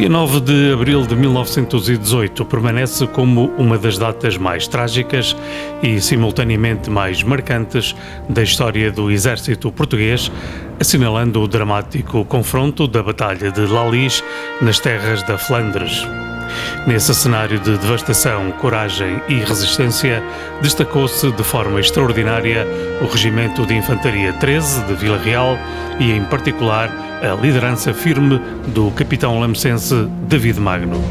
dia 9 de abril de 1918 permanece como uma das datas mais trágicas e simultaneamente mais marcantes da história do exército português, assinalando o dramático confronto da Batalha de Lalis nas terras da Flandres. Nesse cenário de devastação, coragem e resistência, destacou-se de forma extraordinária o Regimento de Infantaria 13 de Vila Real e, em particular, a liderança firme do capitão lamecense David Magno.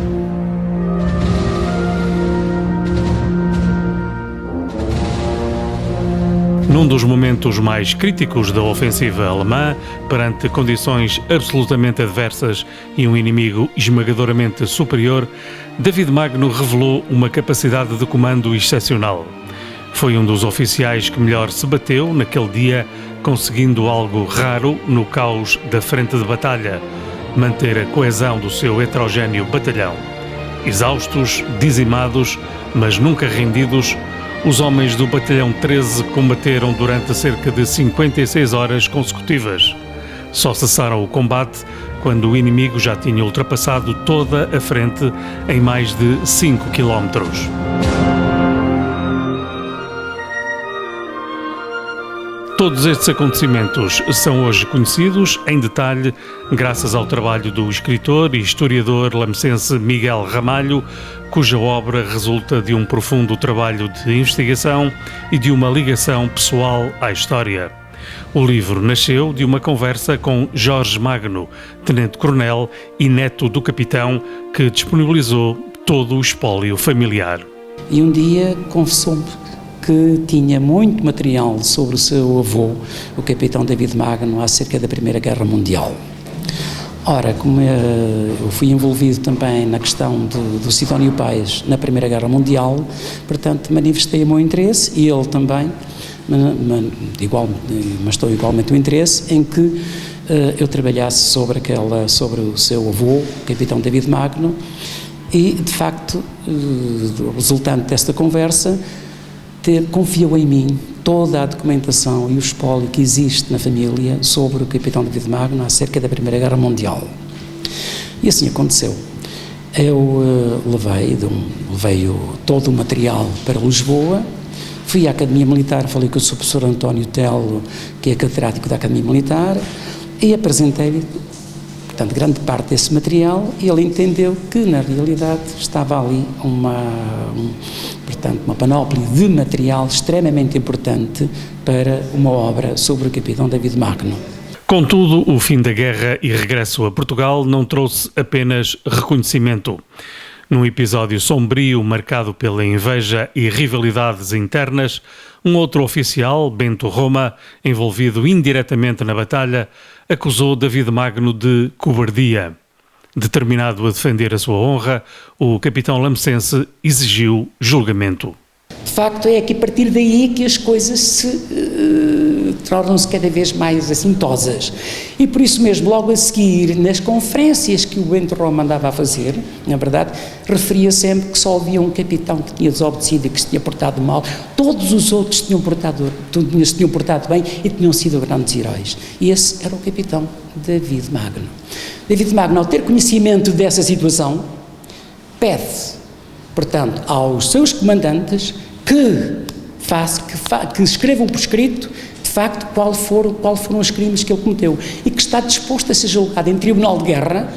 Num dos momentos mais críticos da ofensiva alemã, perante condições absolutamente adversas e um inimigo esmagadoramente superior, David Magno revelou uma capacidade de comando excepcional. Foi um dos oficiais que melhor se bateu naquele dia, conseguindo algo raro no caos da frente de batalha: manter a coesão do seu heterogéneo batalhão. Exaustos, dizimados, mas nunca rendidos, os homens do Batalhão 13 combateram durante cerca de 56 horas consecutivas. Só cessaram o combate quando o inimigo já tinha ultrapassado toda a frente em mais de 5 quilómetros. Todos estes acontecimentos são hoje conhecidos em detalhe graças ao trabalho do escritor e historiador lamecense Miguel Ramalho, cuja obra resulta de um profundo trabalho de investigação e de uma ligação pessoal à história. O livro nasceu de uma conversa com Jorge Magno, tenente-coronel e neto do capitão, que disponibilizou todo o espólio familiar. E um dia confessou-me que tinha muito material sobre o seu avô, o capitão David Magno, acerca da Primeira Guerra Mundial. Ora, como eu fui envolvido também na questão do Sidónio Pais na Primeira Guerra Mundial, portanto manifestei o meu interesse, e ele também manifestou igualmente o interesse em que eu trabalhasse sobre o seu avô, o capitão David Magno, e de facto, resultante desta conversa, confiou em mim toda a documentação e o espólio que existe na família sobre o capitão David Magno acerca da Primeira Guerra Mundial. E assim aconteceu. Eu levei todo o material para Lisboa, fui à Academia Militar, falei com o Sr. Professor António Telo, que é catedrático da Academia Militar, e apresentei-lhe, portanto, grande parte desse material, e ele entendeu que, na realidade, estava ali uma panóplia de material extremamente importante para uma obra sobre o capitão David Magno. Contudo, o fim da guerra e regresso a Portugal não trouxe apenas reconhecimento. Num episódio sombrio marcado pela inveja e rivalidades internas, um outro oficial, Bento Roma, envolvido indiretamente na batalha, acusou David Magno de cobardia. Determinado a defender a sua honra, o capitão lamecense exigiu julgamento. De facto, é que a partir daí que as coisas tornam-se cada vez mais assintosas. E por isso mesmo, logo a seguir, nas conferências que o Bento Roma andava a fazer, na verdade, referia sempre que só havia um capitão que tinha desobedecido e que se tinha portado mal. Todos os outros se tinham portado bem e tinham sido grandes heróis. E esse era o capitão David Magno. David Magno, ao ter conhecimento dessa situação, pede, portanto, aos seus comandantes que escrevam por escrito, de facto, qual foram os crimes que ele cometeu, e que está disposto a ser julgado em tribunal de guerra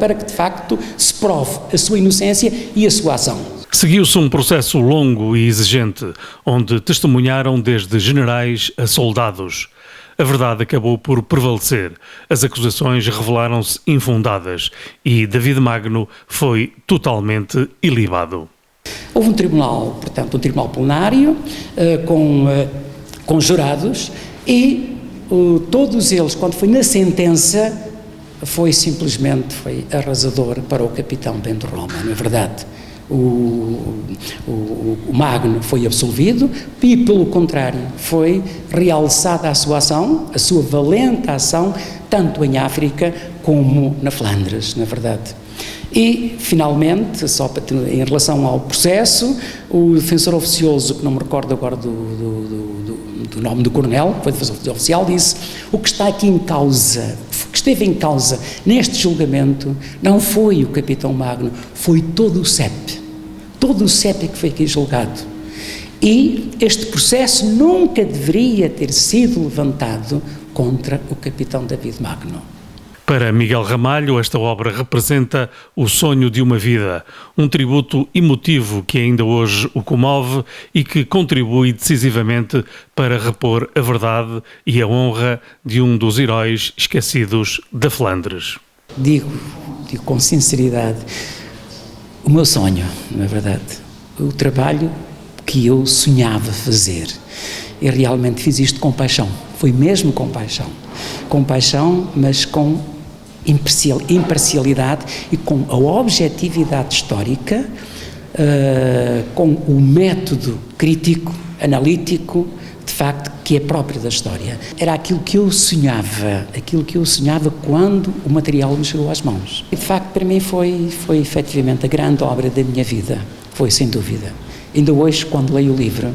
para que, de facto, se prove a sua inocência e a sua ação. Seguiu-se um processo longo e exigente, onde testemunharam desde generais a soldados. A verdade acabou por prevalecer, as acusações revelaram-se infundadas e David Magno foi totalmente ilibado. Houve um tribunal, portanto, um tribunal plenário com jurados, e todos eles, quando foi na sentença, foi arrasador para o capitão Bento Roma, não é verdade? O Magno foi absolvido e, pelo contrário, foi realçada a sua ação, a sua valente ação, tanto em África como na Flandres, na verdade. E, finalmente, em relação ao processo, o defensor oficioso, que não me recordo agora do nome do coronel, que foi defensor oficial, disse: o que está aqui em causa que esteve em causa neste julgamento não foi o Capitão Magno, foi todo o CEP. Todo o CEP é que foi aqui julgado. E este processo nunca deveria ter sido levantado contra o Capitão David Magno. Para Miguel Ramalho, esta obra representa o sonho de uma vida, um tributo emotivo que ainda hoje o comove e que contribui decisivamente para repor a verdade e a honra de um dos heróis esquecidos da Flandres. Digo com sinceridade, o meu sonho, na verdade, o trabalho que eu sonhava fazer. Eu realmente fiz isto com paixão, foi mesmo com paixão. Com paixão, mas com imparcialidade e com a objetividade histórica, com o método crítico, analítico, de facto, que é próprio da história. Era aquilo que eu sonhava quando o material me chegou às mãos. E, de facto, para mim foi efetivamente a grande obra da minha vida, foi sem dúvida. Ainda hoje, quando leio o livro,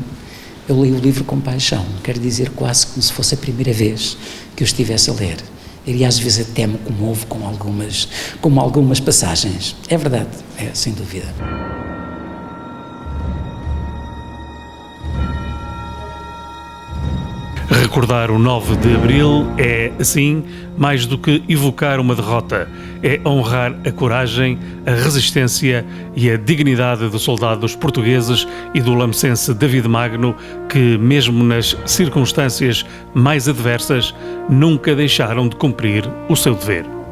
eu leio o livro com paixão, quero dizer quase como se fosse a primeira vez que eu estivesse a ler. E às vezes até me comovo com algumas passagens. É verdade, sem dúvida. Recordar o 9 de Abril é, assim, mais do que evocar uma derrota. É honrar a coragem, a resistência e a dignidade dos soldados portugueses e do lamecense David Magno que, mesmo nas circunstâncias mais adversas, nunca deixaram de cumprir o seu dever.